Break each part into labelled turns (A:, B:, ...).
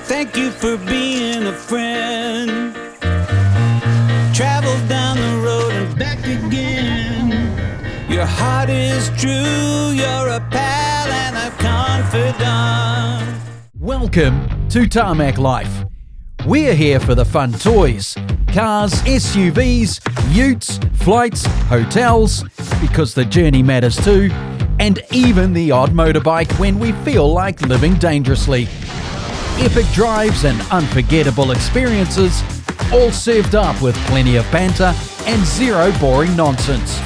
A: Thank you for being a friend. Travel down the road and back again. Your heart is true, you're a pal and a confidant.
B: Welcome to Tarmac Life. We're here for the fun toys, cars, SUVs, utes, flights, hotels, because the journey matters too, and even the odd motorbike when we feel like living dangerously. Epic drives and unforgettable experiences, all served up with plenty of banter and zero boring nonsense.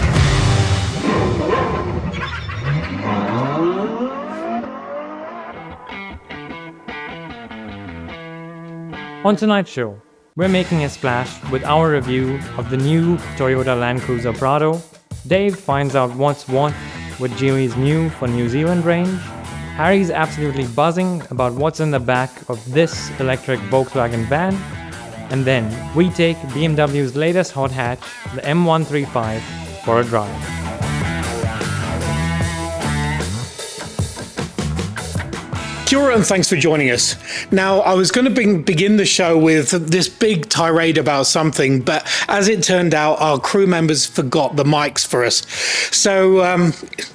C: On tonight's show, we're making a splash with our review of the new Toyota Land Cruiser Prado. Dave finds out what's what with Geely's new for New Zealand range. Harry's absolutely buzzing about what's in the back of this electric Volkswagen van. And then we take BMW's latest hot hatch, the M135, for a drive.
D: Kia ora and thanks for joining us. Now, I was going to begin the show with this big tirade about something, but as it turned out, our crew members forgot the mics for us. So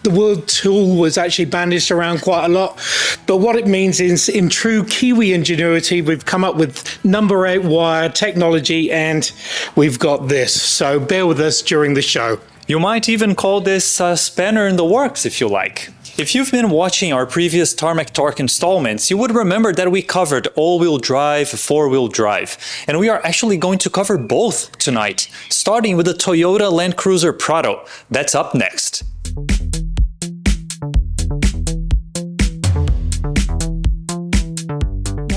D: the word tool was actually bandaged around quite a lot. But what it means is, in true Kiwi ingenuity, we've come up with number 8 wire technology, and we've got this. So bear with us during the show.
E: You might even call this a spanner in the works if you like. If you've been watching our previous Tarmac Torque installments, you would remember that we covered all-wheel drive, four-wheel drive, and we are actually going to cover both tonight, starting with the Toyota Land Cruiser Prado. That's up next.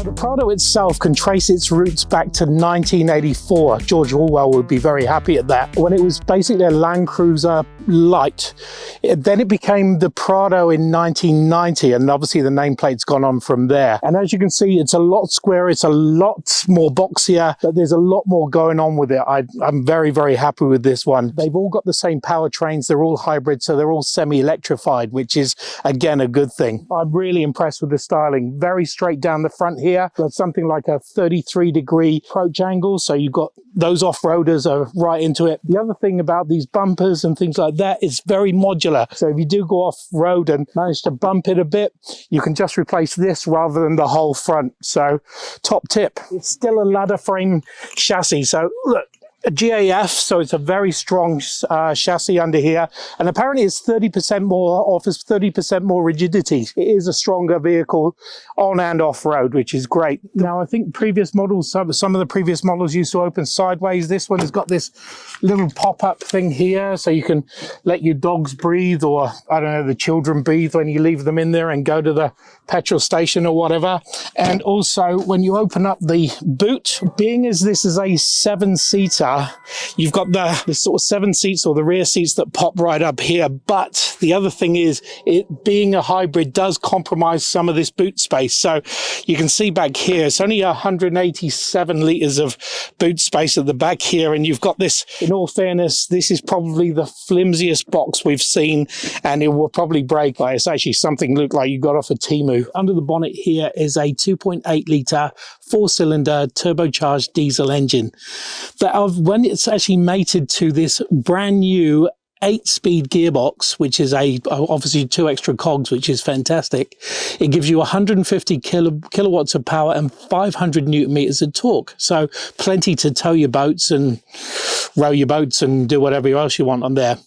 D: The Prado itself can trace its roots back to 1984. George Orwell would be very happy at that. When it was basically a Land Cruiser Light. Then it became the Prado in 1990, and obviously the nameplate's gone on from there. And as you can see, it's a lot squarer, it's a lot more boxier, but there's a lot more going on with it. I'm very, very happy with this one. They've all got the same powertrains, they're all hybrid, so they're all semi-electrified, which is, again, a good thing. I'm really impressed with the styling. Very straight down the front here. Got something like a 33-degree approach angle, so you've got those off-roaders are right into it. The other thing about these bumpers and things like that is very modular. So if you do go off-road and manage to bump it a bit, you can just replace this rather than the whole front. So top tip. It's still a ladder frame chassis. So look, a GAF, so it's a very strong chassis under here, and apparently it's 30% more, offers 30% more rigidity. It is a stronger vehicle on and off-road, which is great. Now, I think previous models, some of the previous models used to open sideways. This one has got this little pop-up thing here, so you can let your dogs breathe, or, I don't know, the children breathe when you leave them in there and go to the petrol station or whatever. And also, when you open up the boot, being as this is a 7-seater, you've got the sort of 7 seats or the rear seats that pop right up here. But the other thing is, it being a hybrid does compromise some of this boot space. So you can see back here, it's only 187 litres of boot space at the back here. And you've got this, in all fairness, this is probably the flimsiest box we've seen, and it will probably break. Like, it's actually something looked like you got off a Temu. Under the bonnet here is a 2.8 litre 4-cylinder turbocharged diesel engine. But when it's actually mated to this brand new 8-speed gearbox, which is obviously 2 extra cogs, which is fantastic. It gives you 150 kilowatts of power and 500 newton meters of torque. So plenty to tow your boats and row your boats and do whatever else you want on there.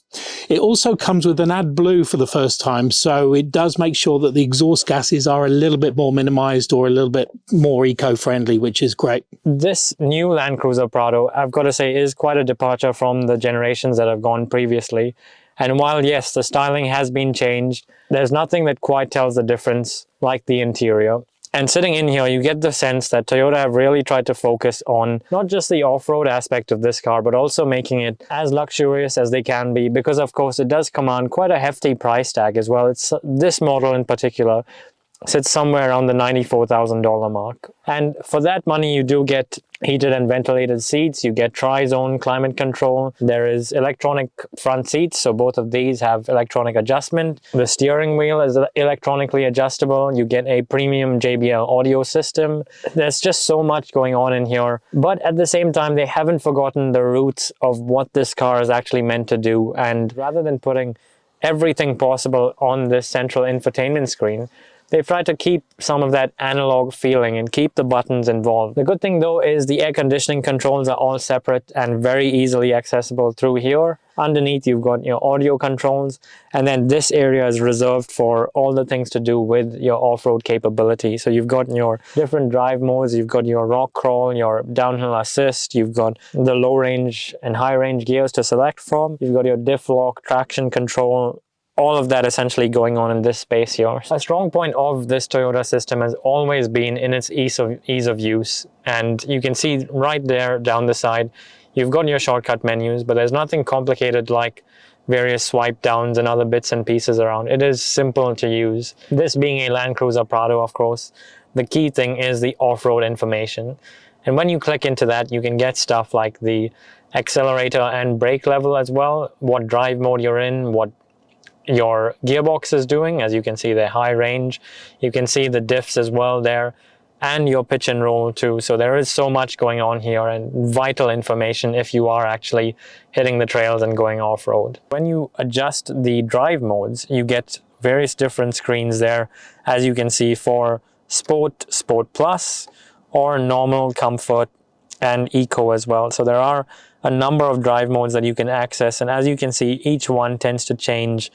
D: It also comes with an AdBlue for the first time, so it does make sure that the exhaust gases are a little bit more minimized or a little bit more eco-friendly, which is great.
C: This new Land Cruiser Prado, I've got to say, is quite a departure from the generations that have gone previously. And while, yes, the styling has been changed, there's nothing that quite tells the difference like the interior. And sitting in here, you get the sense that Toyota have really tried to focus on not just the off-road aspect of this car, but also making it as luxurious as they can be, because of course it does command quite a hefty price tag as well. It's this model in particular sits somewhere around the $94,000 mark. And for that money, you do get heated and ventilated seats, you get tri-zone climate control, there is electronic front seats, so both of these have electronic adjustment. The steering wheel is electronically adjustable, you get a premium JBL audio system. There's just so much going on in here, but at the same time, they haven't forgotten the roots of what this car is actually meant to do, and rather than putting everything possible on this central infotainment screen, they've tried to keep some of that analog feeling and keep the buttons involved. The good thing though is the air conditioning controls are all separate and very easily accessible through here. Underneath you've got your audio controls, and then this area is reserved for all the things to do with your off-road capability. So you've got your different drive modes, you've got your rock crawl, your downhill assist, you've got the low range and high range gears to select from, you've got your diff lock, traction control, all of that essentially going on in this space here. A strong point of this Toyota system has always been in its ease of use, and you can see right there down the side you've got your shortcut menus, but there's nothing complicated like various swipe downs and other bits and pieces around. It is simple to use. This being a Land Cruiser Prado, of course, the key thing is the off-road information, and when you click into that you can get stuff like the accelerator and brake level as well, what drive mode you're in, what your gearbox is doing. As you can see, they're high range. You can see the diffs as well there, and your pitch and roll too. So there is so much going on here, and vital information if you are actually hitting the trails and going off-road. When you adjust the drive modes, you get various different screens there, as you can see, for Sport, Sport Plus, or Normal, Comfort, and Eco as well. So there are a number of drive modes that you can access, and as you can see, each one tends to change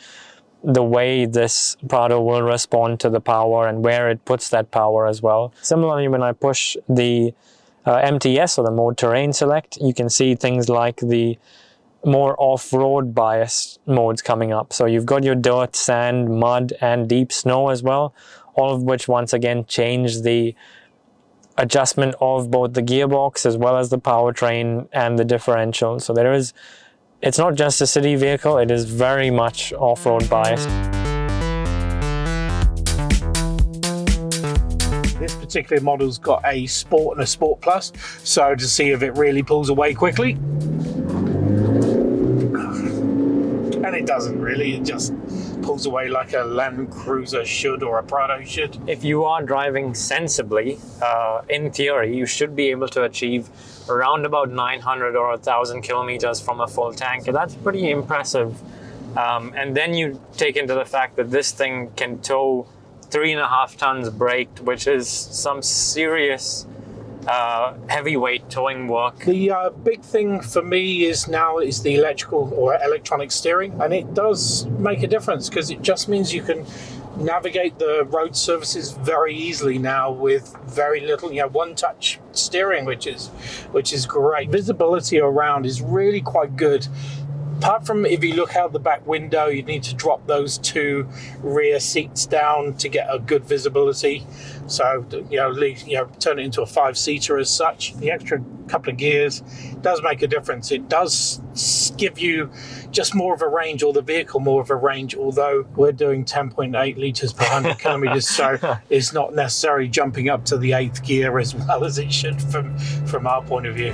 C: the way this Prado will respond to the power and where it puts that power as well. Similarly, when I push the MTS or the Mode Terrain select, you can see things like the more off-road bias modes coming up. So you've got your dirt, sand, mud, and deep snow as well, all of which once again change the adjustment of both the gearbox as well as the powertrain and the differential. So it's not just a city vehicle, it is very much off-road biased.
D: This particular model's got a Sport and a Sport Plus, so to see if it really pulls away quickly. And it doesn't really, it just pulls away like a Land Cruiser should or a Prado should.
C: If you are driving sensibly, in theory, you should be able to achieve around about 900 or 1,000 kilometers from a full tank. So that's pretty impressive. And then you take into the fact that this thing can tow 3.5 tons braked, which is some serious heavyweight towing work.
D: The big thing for me is the electrical or electronic steering, and it does make a difference because it just means you can navigate the road surfaces very easily now with very little, one-touch steering, which is great. Visibility around is really quite good. Apart from if you look out the back window, you need to drop those 2 rear seats down to get a good visibility. So, turn it into a 5-seater as such. The extra couple of gears does make a difference. It does give you just more of a range, or the vehicle more of a range, although we're doing 10.8 litres per 100 kilometres, so it's not necessarily jumping up to the 8th gear as well as it should from our point of view.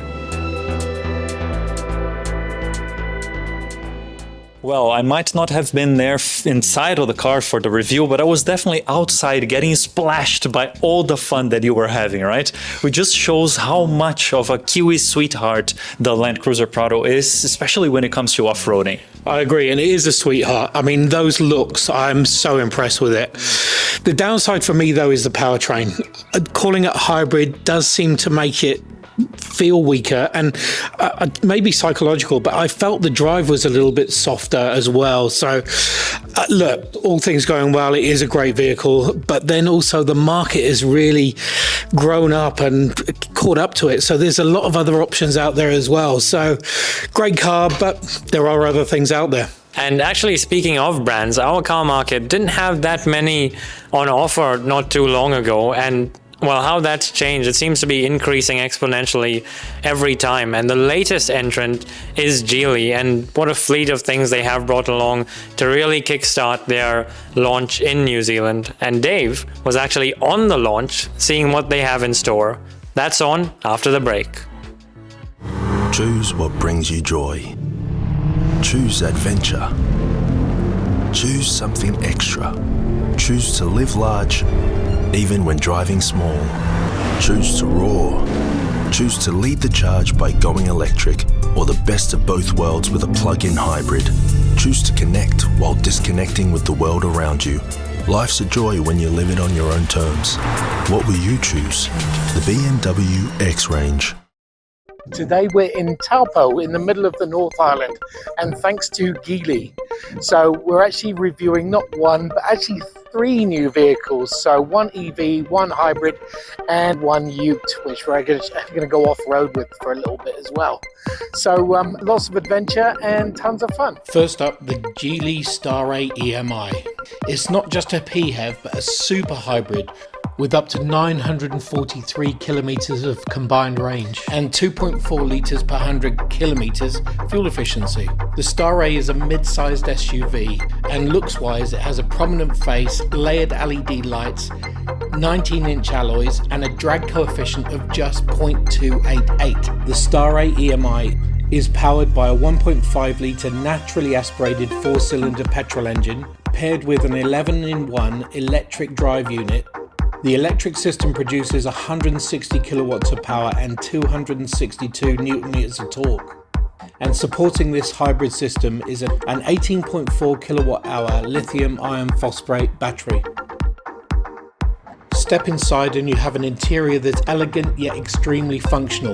E: Well, I might not have been there inside of the car for the review, but I was definitely outside getting splashed by all the fun that you were having, right? Which just shows how much of a Kiwi sweetheart the Land Cruiser Prado is, especially when it comes to off-roading.
D: I agree, and it is a sweetheart. I mean, those looks, I'm so impressed with it. The downside for me, though, is the powertrain. Calling it hybrid does seem to make it feel weaker, and maybe psychological, but I felt the drive was a little bit softer as well. So look, all things going well, it is a great vehicle, but then also the market has really grown up and caught up to it, so there's a lot of other options out there as well. So great car, but there are other things out there.
C: And actually, speaking of brands, our car market didn't have that many on offer not too long ago, and Well, how that's changed, it seems to be increasing exponentially every time. And the latest entrant is Geely, and what a fleet of things they have brought along to really kickstart their launch in New Zealand. And Dave was actually on the launch, seeing what they have in store. That's on after the break.
F: Choose what brings you joy. Choose adventure. Choose something extra. Choose to live large, even when driving small. Choose to roar. Choose to lead the charge by going electric, or the best of both worlds with a plug-in hybrid. Choose to connect while disconnecting with the world around you. Life's a joy when you live it on your own terms. What will you choose? The BMW X Range.
D: Today we're in Taupo in the middle of the North Island, and thanks to Geely. So we're actually reviewing not one but actually 3 new vehicles. So 1 EV, 1 hybrid and 1 ute, which we're going to go off-road with for a little bit as well. So lots of adventure and tons of fun.
G: First up, the Geely Star-A EMI. It's not just a PHEV but a super hybrid with up to 943 kilometers of combined range and 2.4 litres per 100 kilometers fuel efficiency. The Star-A is a mid-sized SUV, and looks-wise it has a prominent face, layered LED lights, 19-inch alloys and a drag coefficient of just 0.288. The Star-A EMI is powered by a 1.5 litre naturally aspirated 4-cylinder petrol engine paired with an 11-in-1 electric drive unit. The electric system produces 160 kilowatts of power and 262 newton meters of torque. And supporting this hybrid system is an 18.4 kilowatt hour lithium iron phosphate battery. Step inside and you have an interior that's elegant yet extremely functional.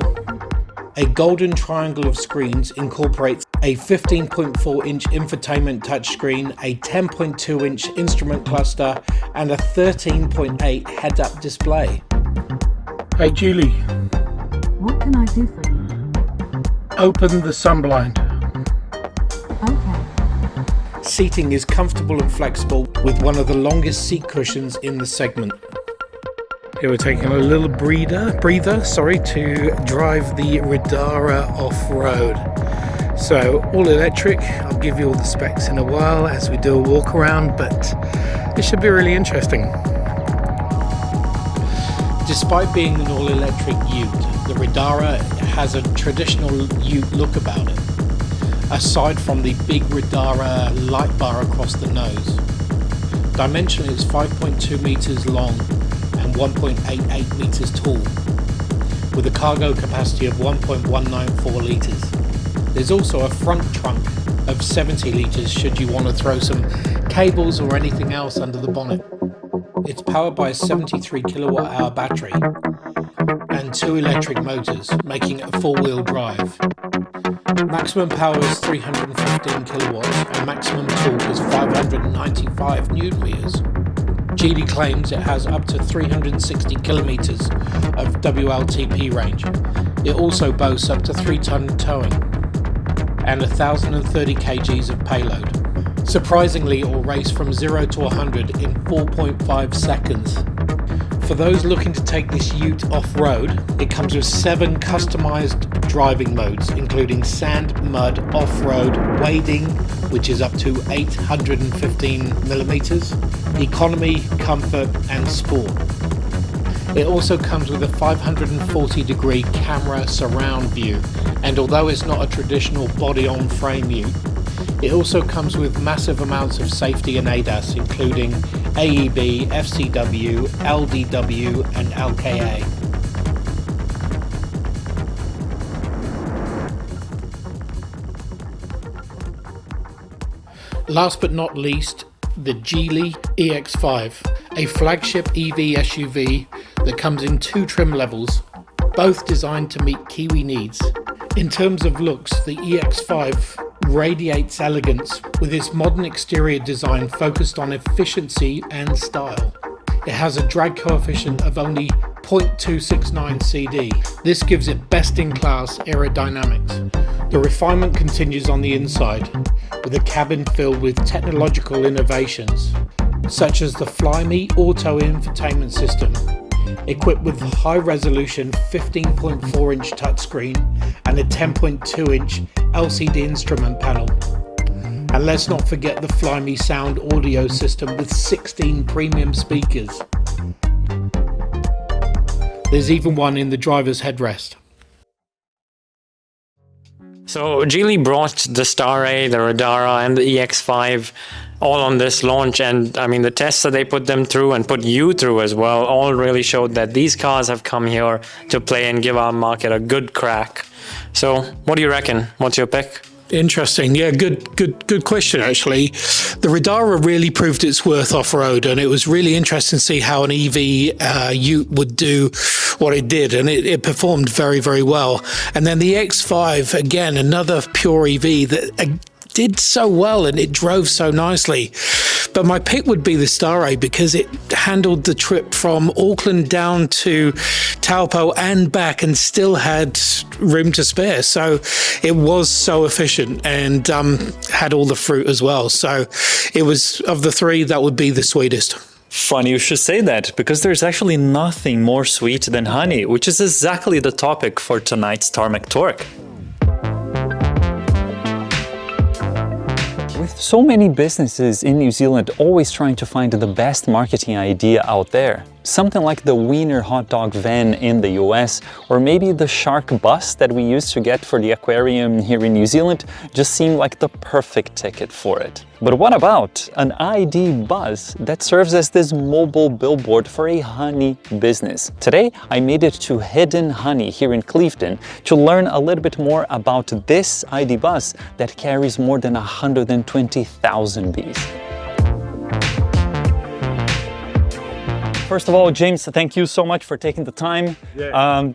G: A golden triangle of screens incorporates a 15.4-inch infotainment touchscreen, a 10.2-inch instrument cluster, and a 13.8 head-up display.
D: Hey Julie,
H: What can I do for you?
D: open the sunblind.
H: Okay.
G: Seating is comfortable and flexible with one of the longest seat cushions in the segment.
D: Here we're taking a little breather to drive the Radara off-road. So all electric. I'll give you all the specs in a while as we do a walk around, but it should be really interesting.
G: Despite being an all-electric ute, the Radara has a traditional ute look about it, aside from the big Radara light bar across the nose. Dimensionally, it's 5.2 meters long and 1.88 meters tall, with a cargo capacity of 1.194 litres. There's also a front trunk of 70 litres should you want to throw some cables or anything else under the bonnet. It's powered by a 73 kilowatt hour battery and 2 electric motors, making it a 4-wheel drive. Maximum power is 315 kilowatts and maximum torque is 595 newton meters. Geely claims it has up to 360 kilometers of WLTP range. It also boasts up to 3-ton towing and 1,030 kgs of payload. Surprisingly, it will race from 0 to 100 in 4.5 seconds. For those looking to take this ute off-road, it comes with 7 customized driving modes, including sand, mud, off-road, wading, which is up to 815 millimeters, economy, comfort, and sport. It also comes with a 540-degree camera surround view, and although it's not a traditional body-on-frame ute, it also comes with massive amounts of safety and ADAS, including AEB, FCW, LDW, and LKA. Last but not least, the Geely EX5, a flagship EV SUV that comes in 2 trim levels, both designed to meet Kiwi needs. In terms of looks, the EX5 radiates elegance with its modern exterior design focused on efficiency and style. It has a drag coefficient of only 0.269 CD. This gives it best-in-class aerodynamics. The refinement continues on the inside, with a cabin filled with technological innovations, such as the Flyme Auto infotainment system, equipped with high-resolution 15.4-inch touchscreen and a 10.2-inch LCD instrument panel. And let's not forget the Fly Me Sound audio system with 16 premium speakers. There's even one in the driver's headrest.
C: So Geely brought the Star-A, the Radara, and the EX5 all on this launch, and I mean the tests that they put them through and put you through as well all really showed that these cars have come here to play and give our market a good crack. So what do you reckon? What's your pick?
G: Interesting. Yeah, good question, actually. The Radara really proved its worth off-road, and it was really interesting to see how an EV ute would do what it did, and it performed very, very well. And then the X5, again, another pure EV that did so well and it drove so nicely. But my pick would be the Star-A because it handled the trip from Auckland down to Taupo and back and still had room to spare. So it was so efficient and had all the fruit as well. So it was, of the three, that would be the sweetest.
E: Funny you should say that, because there's actually nothing more sweet than honey, which is exactly the topic for tonight's Tarmac Torque. With so many businesses in New Zealand always trying to find the best marketing idea out there, something like the Wiener hot dog van in the US, or maybe the shark bus that we used to get for the aquarium here in New Zealand, just seemed like the perfect ticket for it. But what about an ID bus that serves as this mobile billboard for a honey business? Today, I made it to Hidden Honey here in Clevedon to learn a little bit more about this ID bus that carries more than 120,000 bees. First of all, James, thank you so much for taking the time.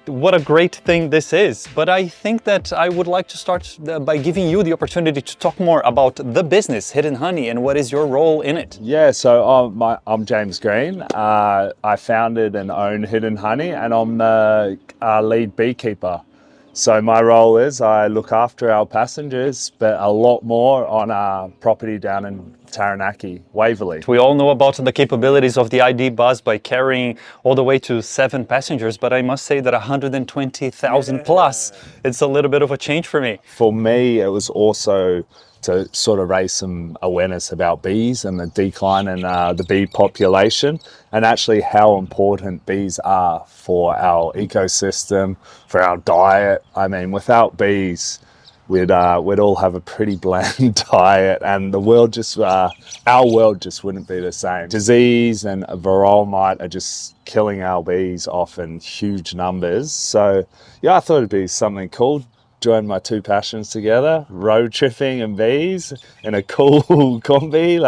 E: What a great thing this is. But I think that I would like to start by giving you the opportunity to talk more about the business, Hidden Honey, and what is your role in it?
I: Yeah, so I'm James Green. I founded and own Hidden Honey, and I'm the lead beekeeper. So my role is I look after our passengers, but a lot more on our property down in Taranaki, Waverley.
E: We all know about the capabilities of the ID bus by carrying all the way to 7 passengers, but I must say that 120,000 plus, it's a little bit of a change for me.
I: For me, it was also to sort of raise some awareness about bees and the decline in the bee population, and actually how important bees are for our ecosystem, for our diet. I mean, without bees, we'd all have a pretty bland diet, and the world just, our world just wouldn't be the same. Disease and varroa mite are just killing our bees off in huge numbers. So yeah, I thought it'd be something cool. Join my two passions together, road tripping and bees in a cool combi.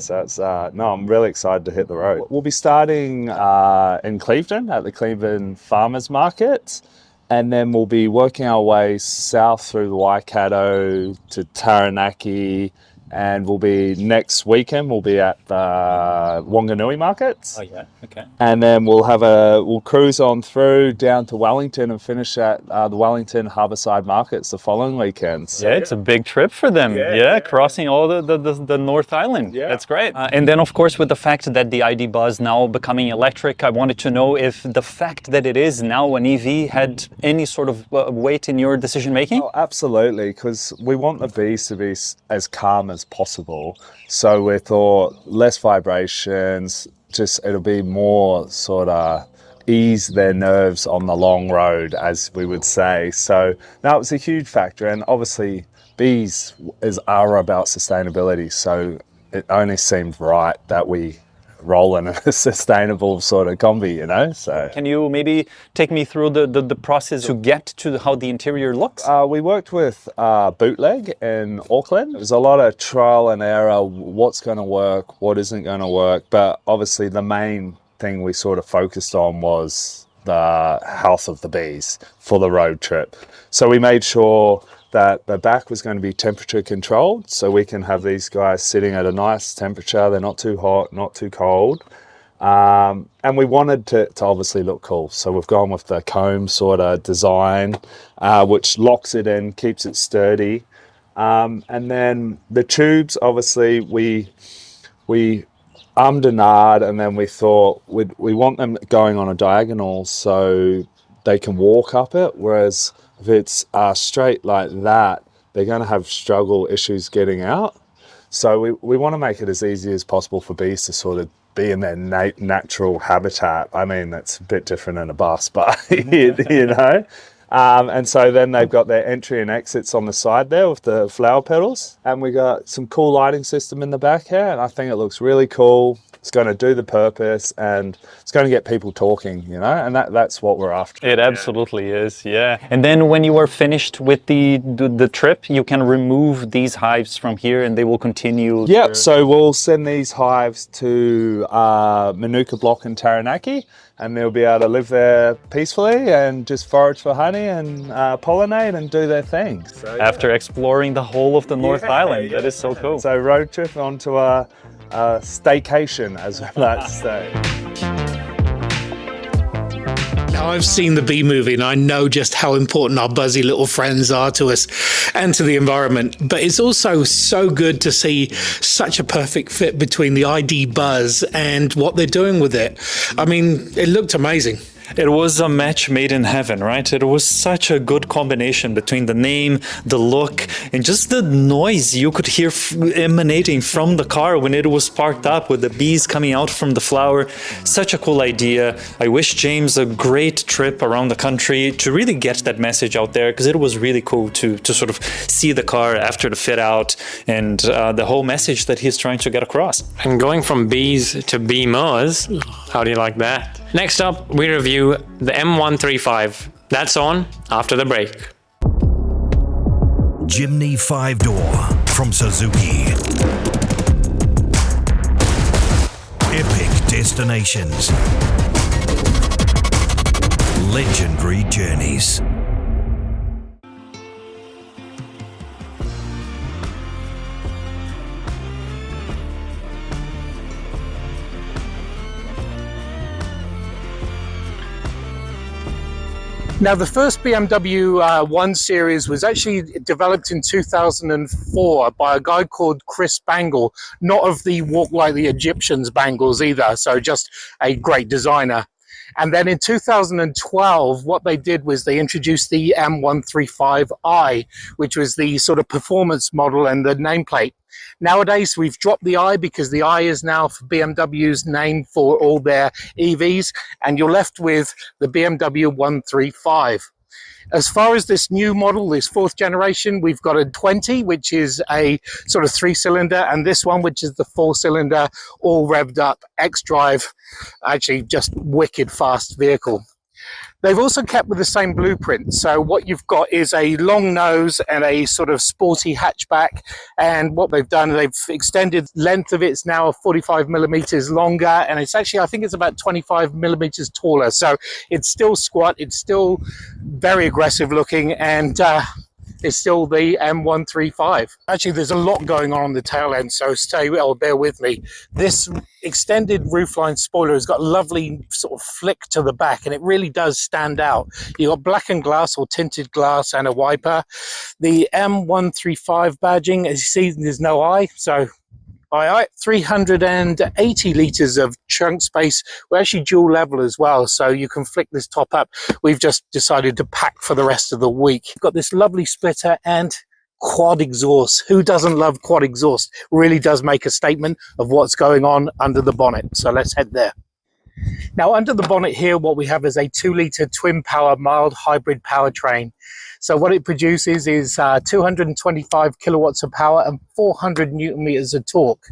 I: So it's, no, I'm really excited to hit the road. We'll be starting in Clevedon at the Clevedon Farmers Market, and then we'll be working our way south through the Waikato to Taranaki, and we'll be next weekend we'll be at the Wanganui markets.
E: Oh yeah, okay.
I: And then we'll cruise on through down to Wellington and finish at the Wellington Harbourside markets the following weekend. So,
E: yeah, it's a big trip for them. Yeah, crossing all the North Island. Yeah, that's great. And then of course with the fact that the ID bus now becoming electric, I wanted to know if the fact that it is now an EV had any sort of weight in your decision making?
I: Oh, absolutely, because we want the bees to be as calm as possible. So we thought less vibrations, just it'll be more sort of ease their nerves on the long road, as we would say. So that was a huge factor, and obviously bees are about sustainability, so it only seemed right that we roll in a sustainable sort of combi, you know. So
E: can you maybe take me through the process to get to how the interior looks?
I: We worked with Bootleg in Auckland. There's a lot of trial and error, what's going to work, what isn't going to work, but obviously the main thing we sort of focused on was the health of the bees for the road trip. So we made sure that the back was going to be temperature controlled, so we can have these guys sitting at a nice temperature. They're not too hot, not too cold. And we wanted to obviously look cool. So we've gone with the comb sort of design, which locks it in, keeps it sturdy. And then the tubes, obviously we ummed and ahed, and then we thought we want them going on a diagonal so they can walk up it, whereas if it's straight like that, they're going to have issues getting out. So we want to make it as easy as possible for bees to sort of be in their natural habitat. I mean, that's a bit different in a bus, but you know. And so then they've got their entry and exits on the side there with the flower petals, and we got some cool lighting system in the back here, and I think it looks really cool. It's going to do the purpose, and it's going to get people talking, you know, and that's what we're after.
E: It absolutely is, yeah. And then when you are finished with the trip, you can remove these hives from here and they will continue.
I: Yep, so we'll send these hives to Manuka Block in Taranaki, and they'll be able to live there peacefully and just forage for honey and pollinate and do their thing. So, yeah.
E: After exploring the whole of the North Island, that is so cool.
I: So road trip onto a staycation, as we like to say.
G: Now, I've seen the bee movie and I know just how important our buzzy little friends are to us and to the environment. But it's also so good to see such a perfect fit between the ID Buzz and what they're doing with it. I mean, it looked amazing.
E: It was a match made in heaven, right? It was such a good combination between the name, the look, and just the noise you could hear emanating from the car when it was parked up with the bees coming out from the flower. Such a cool idea. I wish James a great trip around the country to really get that message out there, because it was really cool to sort of see the car after the fit out and the whole message that he's trying to get across.
C: And going from bees to bee-mowers, how do you like that? Next up, we review the M135. That's on after the break.
J: Jimny 5-door from Suzuki. Epic destinations. Legendary journeys.
D: Now, the first BMW 1 Series was actually developed in 2004 by a guy called Chris Bangle, not of the Walk Like the Egyptians bangles either, so just a great designer. And then in 2012, what they did was they introduced the M135i, which was the sort of performance model and the nameplate. Nowadays, we've dropped the I because the I is now for BMW's name for all their EVs, and you're left with the BMW 135. As far as this new model, this fourth generation, we've got a 20, which is a sort of 3-cylinder, and this one, which is the 4-cylinder, all revved up, X-Drive, actually just wicked fast vehicle. They've also kept with the same blueprint. So what you've got is a long nose and a sort of sporty hatchback. And what they've done, they've extended length of it's now 45 millimeters longer. And it's actually, I think it's about 25 millimeters taller. So it's still squat. It's still very aggressive looking. And it's still the M135. Actually, there's a lot going on the tail end, so bear with me. This extended roofline spoiler has got a lovely sort of flick to the back, and it really does stand out. You've got blackened glass or tinted glass and a wiper. The M135 badging, as you see, there's no eye, so 380 litres of trunk space. We're actually dual level as well, so you can flick this top up. We've just decided to pack for the rest of the week. Got this lovely splitter and quad exhaust. Who doesn't love quad exhaust? Really does make a statement of what's going on under the bonnet. So let's head there. Now, under the bonnet here, what we have is a 2-litre twin power mild hybrid powertrain. So what it produces is 225 kilowatts of power and 400 newton meters of torque.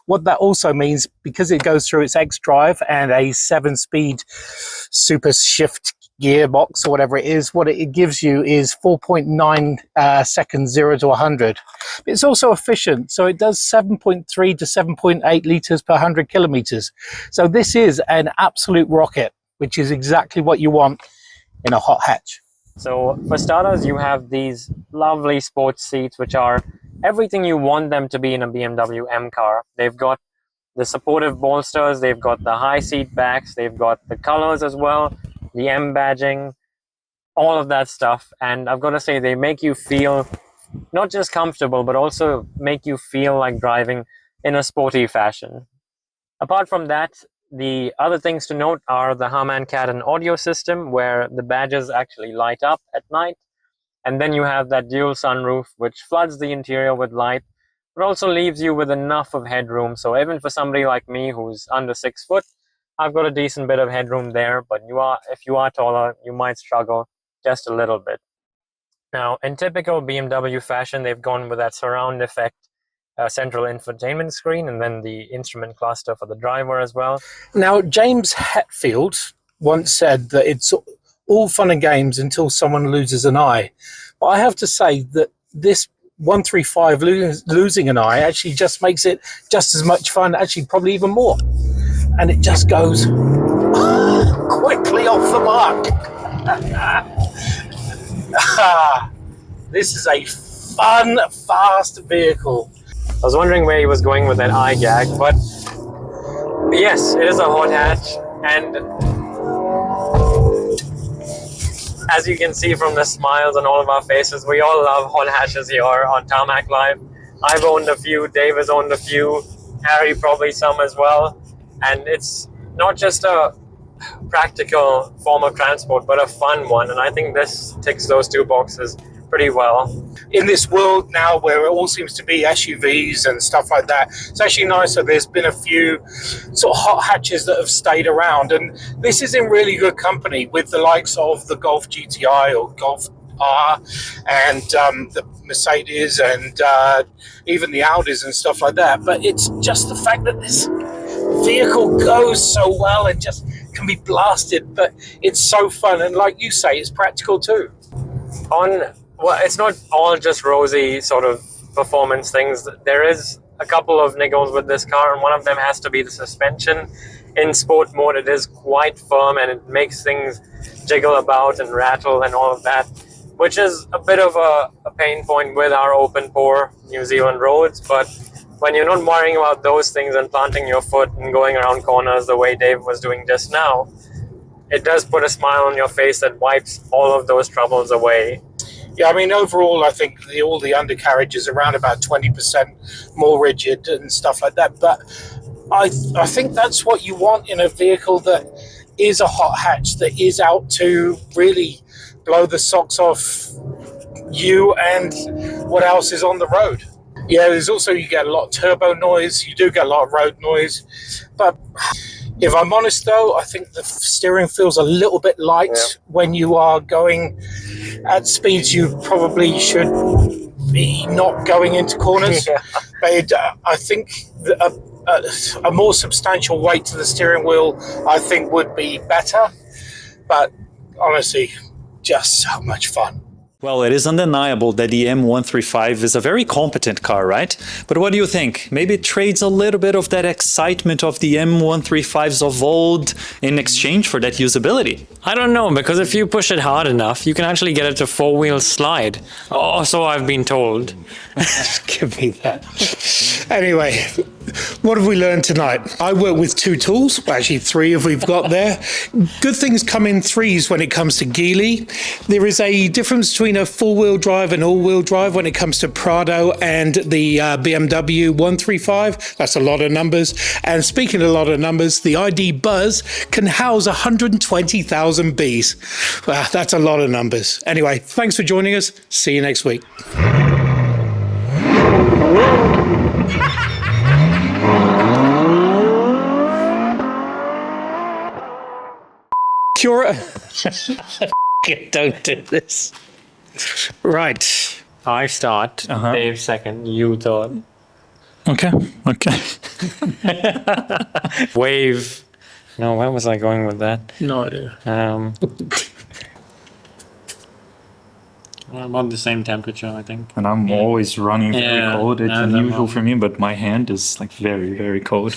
D: What that also means, because it goes through its X-Drive and a 7-speed super shift gearbox or whatever it is, what it gives you is 4.9 seconds 0 to 100. It's also efficient, so it does 7.3 to 7.8 litres per 100 kilometers. So this is an absolute rocket, which is exactly what you want in a hot hatch.
C: So for starters, you have these lovely sports seats, which are everything you want them to be in a BMW M car. They've got the supportive bolsters, they've got the high seat backs, they've got the colors as well, the M badging, all of that stuff. And I've got to say, they make you feel not just comfortable, but also make you feel like driving in a sporty fashion. Apart from that, the other things to note are the Harman Kardon audio system, where the badges actually light up at night. And then you have that dual sunroof, which floods the interior with light, but also leaves you with enough of headroom. So even for somebody like me who's under 6 foot, I've got a decent bit of headroom there, but if you are taller, you might struggle just a little bit. Now, in typical BMW fashion, they've gone with that surround effect central infotainment screen and then the instrument cluster for the driver as well.
D: Now, James Hetfield once said that it's all fun and games until someone loses an eye. But I have to say that this 135 losing an eye actually just makes it just as much fun, actually probably even more. And it just goes quickly off the mark. This is a fun, fast vehicle.
C: I was wondering where he was going with that eye gag, but yes, it is a hot hatch, and as you can see from the smiles on all of our faces, we all love hot hatches here on Tarmac Live. I've owned a few, Dave has owned a few, Harry probably some as well, and it's not just a practical form of transport, but a fun one, and I think this ticks those two boxes pretty well.
D: In this world now where it all seems to be SUVs and stuff like that, it's actually nicer. There's been a few sort of hot hatches that have stayed around, and this is in really good company with the likes of the Golf GTI or Golf R and the Mercedes and even the Audis and stuff like that. But it's just the fact that this vehicle goes so well and just can be blasted, but it's so fun, and like you say, it's practical too.
C: Well, it's not all just rosy sort of performance things. There is a couple of niggles with this car, and one of them has to be the suspension. In sport mode, it is quite firm, and it makes things jiggle about and rattle and all of that, which is a bit of a pain point with our open pore New Zealand roads. But when you're not worrying about those things and planting your foot and going around corners the way Dave was doing just now, it does put a smile on your face that wipes all of those troubles away.
D: Yeah, I mean, overall, I think all the undercarriage is around about 20% more rigid and stuff like that. But I think that's what you want in a vehicle that is a hot hatch, that is out to really blow the socks off you and what else is on the road. Yeah, there's also, you get a lot of turbo noise, you do get a lot of road noise. But if I'm honest, though, I think the steering feels a little bit light when you are going at speeds you probably should be not going into corners. But I think a more substantial weight to the steering wheel, I think, would be better. But honestly, just so much fun.
E: Well, it is undeniable that the M135 is a very competent car, right? But what do you think? Maybe it trades a little bit of that excitement of the M135s of old in exchange for that usability?
C: I don't know, because if you push it hard enough, you can actually get it to four-wheel slide. Oh, so I've been told.
D: Give me that. Anyway, what have we learned tonight? I work with two tools, well, actually three if we've got there. Good things come in threes when it comes to Geely. There is a difference between a four-wheel drive and all-wheel drive when it comes to Prado and the BMW 135. That's a lot of numbers. And speaking of a lot of numbers, the ID Buzz can house 120,000 bees. Wow, that's a lot of numbers. Anyway, thanks for joining us. See you next week. Don't do this. Right.
C: I start. Dave second. You third.
E: Okay.
C: Wave. No, where was I going with that?
D: No idea.
C: About the same temperature, I think.
E: And I'm always running very cold. It's unusual
C: know.
E: for me, but my hand is like very, very cold.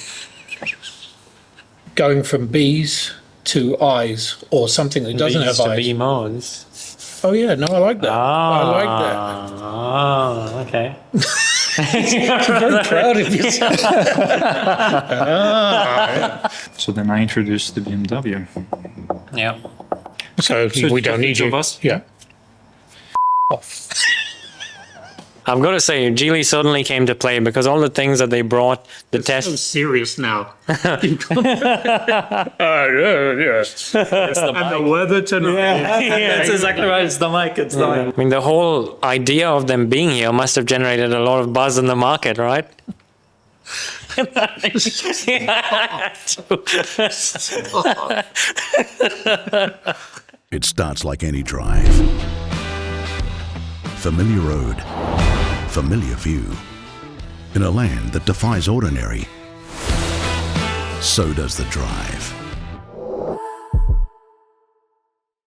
D: Going from B's to I's, or something that doesn't have
C: to
D: eyes.
C: be modes.
D: Oh yeah, no, I like that. I like that.
C: Ah, okay.
D: I'm very proud of yourself.
E: So then I introduced the BMW.
C: Yeah.
D: So we don't need
E: each of
D: you.
E: us?
D: Yeah. Off.
C: I've got to say, Geely certainly came to play because all the things that they brought, the
G: So
C: test.
G: serious now.
I: It's the
G: And the weather tonight.
E: That's exactly right. It's the mic. It's the mic.
C: I mean, the whole idea of them being here must have generated a lot of buzz in the market, right?
K: It starts like any drive. Familiar road, familiar view. In a land that defies ordinary, so does the drive.